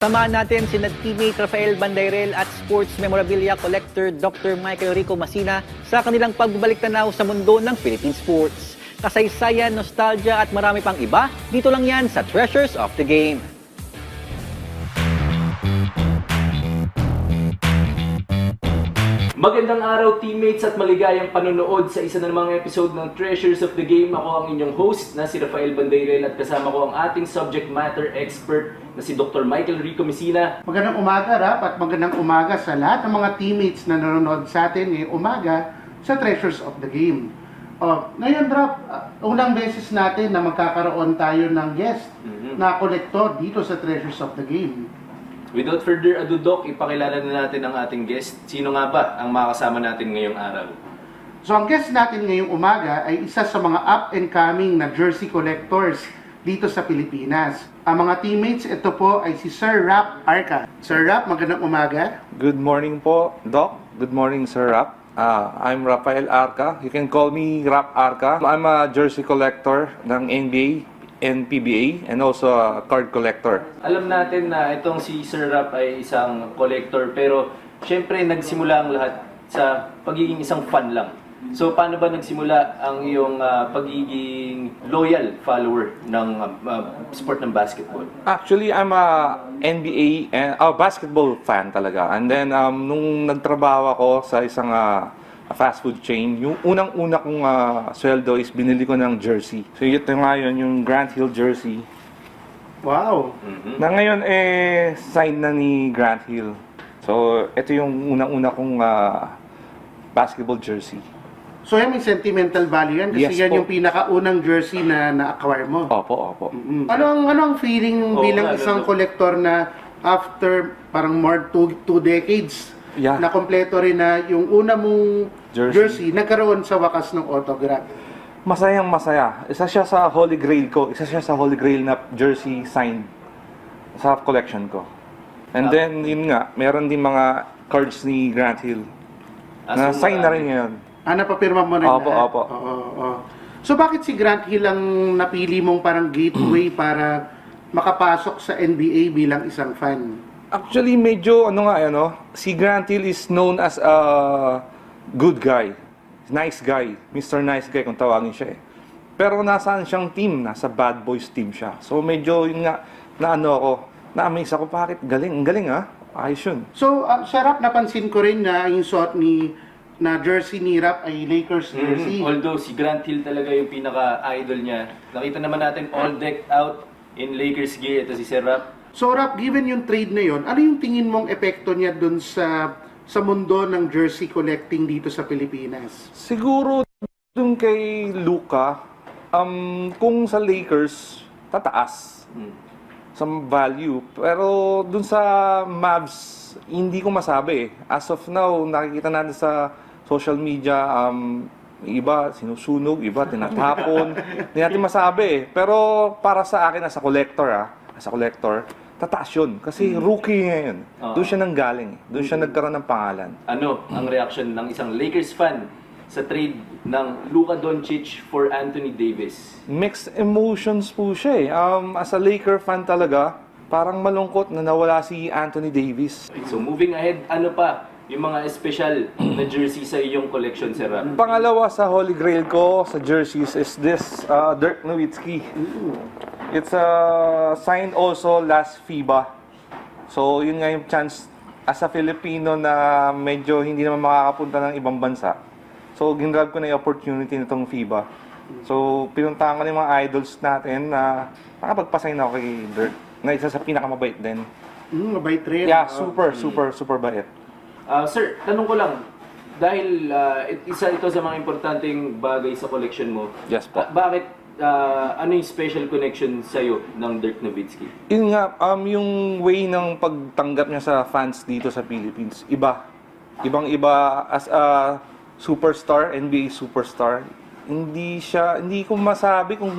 Samahan natin si teammate Rafael Bandairel at sports memorabilia collector Dr. Michael Rico Masina sa kanilang pagbabalik tanaw sa mundo ng Philippine sports. Kasaysayan, nostalgia at marami pang iba, dito lang yan sa Treasures of the Game. Magandang araw teammates at maligayang panonood sa isa na namang episode ng Treasures of the Game. Ako ang inyong host na si Rafael Bandairel at kasama ko ang ating subject matter expert na si Dr. Michael Rico Masina. Magandang umaga, Rap, at magandang umaga sa lahat ng mga teammates na nanonood sa atin ngayong umaga sa Treasures of the Game. Ngayon, Rap, unang beses natin na magkakaroon tayo ng guest na kolektor dito sa Treasures of the Game. Without further ado, Doc, ipakilala na natin ang ating guest. Sino nga ba ang makasama natin ngayong araw? So, ang guest natin ngayong umaga ay isa sa mga up-and-coming na jersey collectors dito sa Pilipinas. Ang mga teammates, ito po ay si Sir Rap Arca. Sir Rap, magandang umaga. Good morning po, Doc. Good morning, Sir Rap. I'm Rafael Arca. You can call me Rap Arca. I'm a jersey collector ng NBA and PBA and also a card collector. Alam natin na itong si Sir Rap ay isang collector pero syempre nagsimula ang lahat sa pagiging isang fan lang. So paano ba nagsimula ang iyong pagiging loyal follower ng sport ng basketball? Actually, I'm a NBA and basketball fan talaga. And then nung nagtrabaho ako sa isang fast food chain, yung unang-una kong sweldo is binili ko ng jersey. So ito ngayon, yung Grant Hill jersey. Wow! Na ngayon signed na ni Grant Hill. So ito yung unang-una kong basketball jersey. So, yan may sentimental value yan kasi Yes yan po. yung pinakaunang jersey na na-acquire mo. Opo. Ano ang feeling Oo bilang nga, isang Lolo. collector na after parang more two decades Yeah. na kompleto rin na yung una mong jersey nagkaroon sa wakas ng autograph? Masayang masaya. Isa siya sa Holy Grail ko. Isa siya sa Holy Grail na jersey signed sa collection ko. And then, yun nga, meron din mga cards ni Grant Hill. Na So, sign na rin ngayon. Napapirma mo rin Opo, lahat? opo. Oo. So bakit si Grant Hill ang napili mong parang gateway para makapasok sa NBA bilang isang fan? Actually, medyo, si Grant Hill is known as a good guy. Nice guy. Mr. Nice Guy kung tawagin siya eh. Pero nasaan siyang team? Nasa Bad Boys team siya. So medyo, yun nga, na-amaze ako, bakit? Galing, ang galing ayos yun. So, sa Rap, napansin ko rin na yung suot na jersey ni Rap ay Lakers jersey. Although si Grant Hill talaga yung pinaka-idol niya. Nakita naman natin all decked out in Lakers gear. Ito si Sir Rap. So Rap, given yung trade na yon, ano yung tingin mong epekto niya dun sa mundo ng jersey collecting dito sa Pilipinas? Siguro dun kay Luka, kung sa Lakers, tataas sa value. Pero dun sa Mavs, hindi ko masabi. As of now, nakikita natin sa social media, iba sinusunog, iba tinatapon. Hindi natin masabi. Pero para sa akin, as a collector, tataas yun. Kasi rookie ngayon. Doon siya nanggaling. Doon siya nagkaroon ng pangalan. Ano ang reaction ng isang Lakers fan sa trade ng Luka Doncic for Anthony Davis? Mixed emotions po siya eh. As a Laker fan talaga, parang malungkot na nawala si Anthony Davis. So moving ahead, ano pa yung mga special na jersey sa iyong collection, Sir Rap? Pangalawa sa Holy Grail ko sa jerseys is this Dirk Nowitzki. It's signed also last FIBA. So yun nga yung chance as a Filipino na medyo hindi naman makakapunta ng ibang bansa. So ginrab ko na yung opportunity nitong FIBA. So pinuntahan ko na yung mga idols natin na nakapagpasign ako kay Dirk. Na isa sa pinakamabait din. Mabait rin. Yeah, super bait. Sir, tanong ko lang, dahil isa ito sa mga importanteng bagay sa collection mo. Yes po. Bakit, ano yung special connection sa'yo ng Dirk Nowitzki? Yun nga, yung way ng pagtanggap niya sa fans dito sa Philippines, iba. Ibang-iba as a superstar, NBA superstar. Hindi ko masabi kung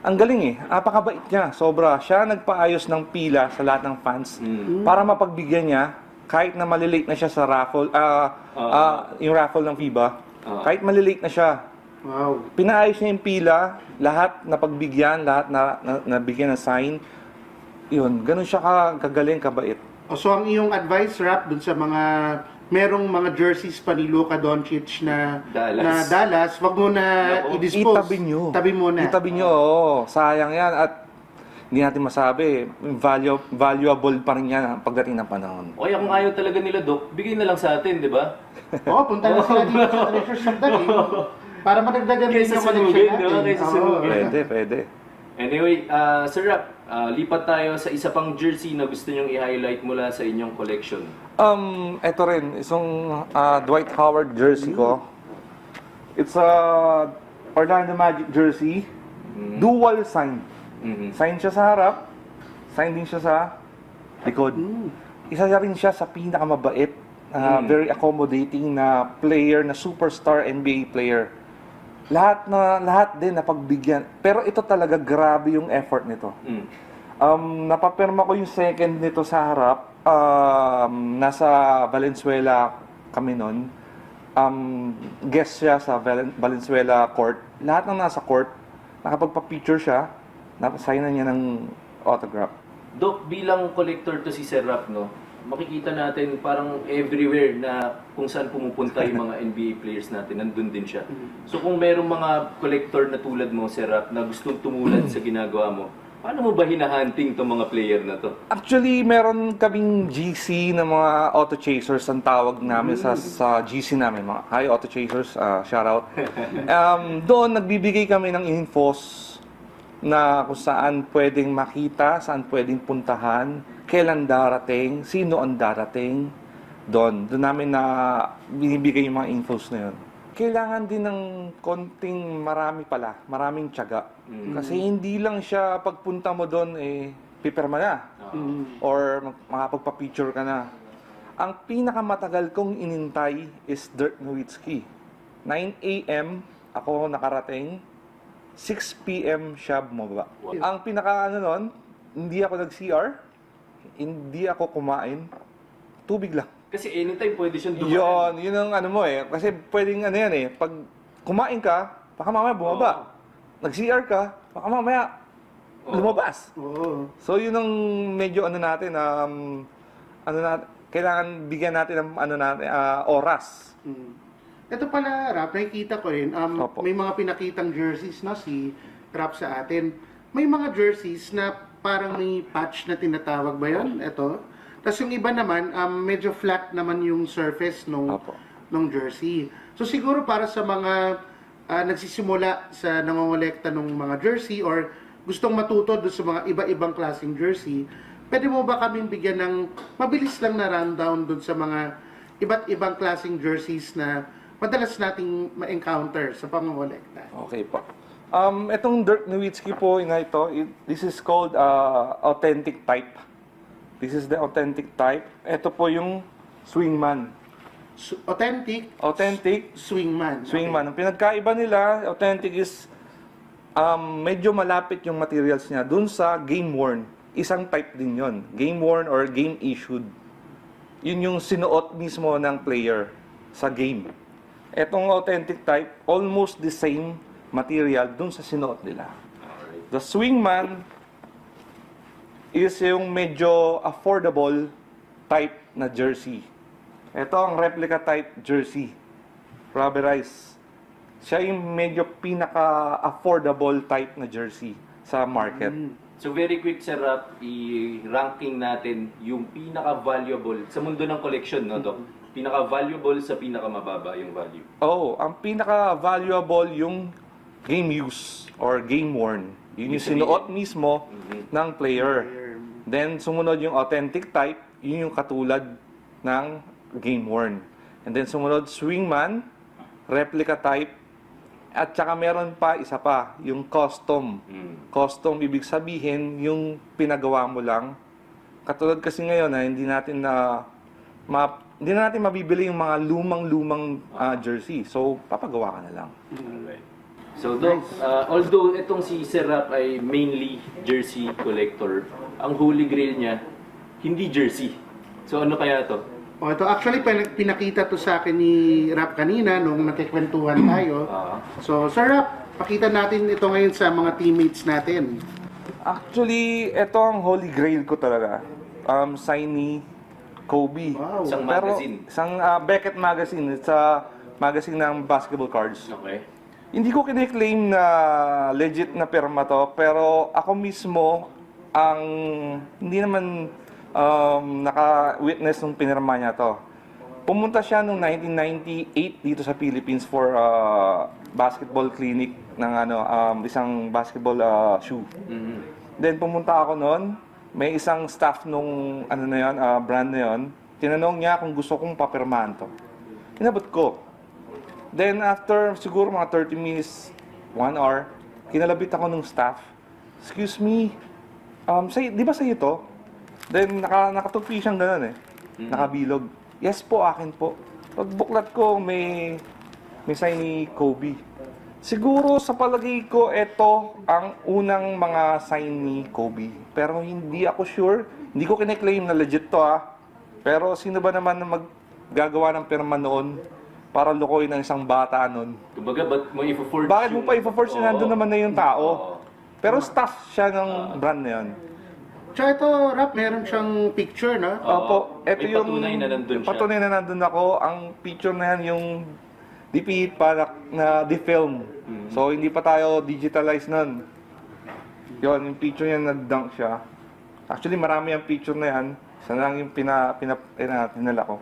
ang galing napakabait niya, sobra. Siya nagpaayos ng pila sa lahat ng fans para mapagbigyan niya kahit na malilate na siya sa raffle, yung raffle ng FIBA, kahit malilate na siya, Wow. pinaayos niya yung pila, lahat na pagbigyan, lahat na nabigyan ng sign. Yun, ganun siya kagaling, kabait. So ang iyong advice, Rap, dun sa mga merong mga jerseys pa ni Luka Doncic na Dallas, wag mo na Nako. i-dispose. Itabi nyo. Tabi mo na. Itabi nyo, oo. Sayang yan. At hindi natin masabi, valuable pa rin yan pagdating ng panahon. O kaya kung ayaw talaga nila, Doc, bigay na lang sa atin, di ba? Oo, punta na sila dito sa Treasures of the Game para madagdagan din Kaysa yung collection sunugin, natin. di ba? Kaysa Oo. sunugin. Pwede. Anyway, Sir Rap, lipat tayo sa isa pang jersey na gusto nyong i-highlight mula sa inyong collection. Ito rin, isang Dwight Howard jersey ko. It's a Orlando Magic jersey. Dual sign. Sign siya sa harap, sign din siya sa likod. Isa rin siya sa pinakamabait, very accommodating na player, na superstar NBA player. Lahat din napagbigyan. Pero ito talaga grabe yung effort nito. Napapirma ko yung second nito sa harap. Nasa Valenzuela kami nun. Guest siya sa Valenzuela court. Lahat ng nasa court, nakapagpa-picture siya, napasignan niya ng autograph. Doc, bilang collector to si Sir Rap, no? Makikita natin parang everywhere na kung saan pumupunta yung mga NBA players natin, nandun din siya. So kung merong mga collector na tulad mo, Sir Rap, na gustong tumulad sa ginagawa mo, paano mo ba hinahunting itong mga player na to? Actually, meron kaming GC na mga auto chasers ang tawag namin sa GC namin. Mga hi auto chasers, shout out. Doon nagbibigay kami ng infos na kung saan pwedeng makita, saan pwedeng puntahan, kailan darating, sino ang darating. Doon namin na binibigay yung mga infos na yun. Kailangan din ng konting maraming tiyaga. Kasi hindi lang siya pagpunta mo doon, pipirma na. Or makapagpa-picture ka na. Ang pinakamatagal kong inintay is Dirk Nowitzki. 9 a.m. ako nakarating, 6 p.m. siya bumaba. Ang nun, hindi ako nag-CR, hindi ako kumain, tubig lang. Kasi anytime pwede siyang dumaan. Yun ang ano mo kasi pwedeng ano yan pag kumain ka, baka mamaya bumaba. Nag-CR ka, baka mamaya lumabas. So yun ang medyo natin, kailangan bigyan natin ng oras. Ito pala, Rap, nakikita ko rin, Opo. may mga pinakitang jerseys, no, si Rap sa atin. May mga jerseys na parang may patch na tinatawag ba yun? Ito. Tapos yung iba naman, medyo flat naman yung surface nung jersey. So siguro para sa mga nagsisimula sa nangongolekta ng mga jersey or gustong matuto doon sa mga iba-ibang klaseng jersey, pwede mo ba kaming bigyan ng mabilis lang na rundown doon sa mga iba't ibang klaseng jerseys na madalas nating ma-encounter sa pangongolekta? Okay po. Itong Dirk Nowitzki po na ito, this is called authentic type. This is the authentic type. Ito po yung swingman. Authentic swingman. Swingman. Ang pinagkaiba nila, authentic is medyo malapit yung materials niya dun sa game worn. Isang type din yon. Game worn or game issued. Yun yung sinuot mismo ng player sa game. Etong authentic type, almost the same material dun sa sinuot nila. The swingman is yung medyo affordable type na jersey. Ito ang replica type jersey. Rubberized. Siya yung medyo pinaka-affordable type na jersey sa market. So very quick, Sir Rap, i-ranking natin yung pinaka-valuable sa mundo ng collection, no, Doc? Pinaka-valuable sa pinaka-mababa yung value. Ang pinaka-valuable yung game use or game worn. Yun yung sinuot mismo ng player. Then, sumunod yung authentic type, yun yung katulad ng game worn. And then, sumunod swingman, replica type, at saka meron pa, isa pa, yung custom. Custom, ibig sabihin, yung pinagawa mo lang. Katulad kasi ngayon, hindi natin mabibili yung mga lumang-lumang jersey. So, papagawa ka na lang. Alright. So, Doc, although itong si Sir Rap ay mainly jersey collector, ang holy grail niya, hindi jersey. So, ano kaya to? Ito actually pinakita to sa akin ni Rap kanina nung nakikwentuhan tayo. So, Sir Rap, pakita natin ito ngayon sa mga teammates natin. Actually, ito ang holy grail ko talaga. Signy Kobe. Wow. Isang Pero, magazine. isang Beckett magazine. It's a magazine ng basketball cards. Okay. Hindi ko kine-claim na legit na pirma to, pero ako mismo ang hindi naman naka-witness nung pinirma niya to. Pumunta siya noong 1998 dito sa Philippines for basketball clinic ng isang basketball shoe. Mhm. Then pumunta ako noon, may isang staff nung brand na yon. Tinanong niya kung gusto kong papirmahan to. Inabot ko. Then after siguro mga 30 minutes, 1 hour, kinalabit ako nung staff. Excuse me, di ba sa'yo to? Then nakatupi siyang gano'n nakabilog. Yes po, akin po. Pagbuklat ko, may sign ni Kobe. Siguro sa palagay ko, ito ang unang mga sign ni Kobe. Pero hindi ako sure. Hindi ko kine-claim na legit to Pero sino ba naman na maggagawa ng pirma noon para lukoy ng isang bata noon? Kumbaga, ba't mo i-forge Bakit mo pa i-force na nandun naman na yung tao? Oo. Pero staff siya ng brand na yun. Tsaka ito, Rap, meron siyang picture, no? Opo, ito May yung patunay na nandun siya. patunay na nandun ako. Ang picture na yan, yung DP para na di-film. So, hindi pa tayo digitalize nun. Yun, yung picture niya, nag-dunk siya. Actually, marami ang picture na yan. Isa lang yung tinala ko.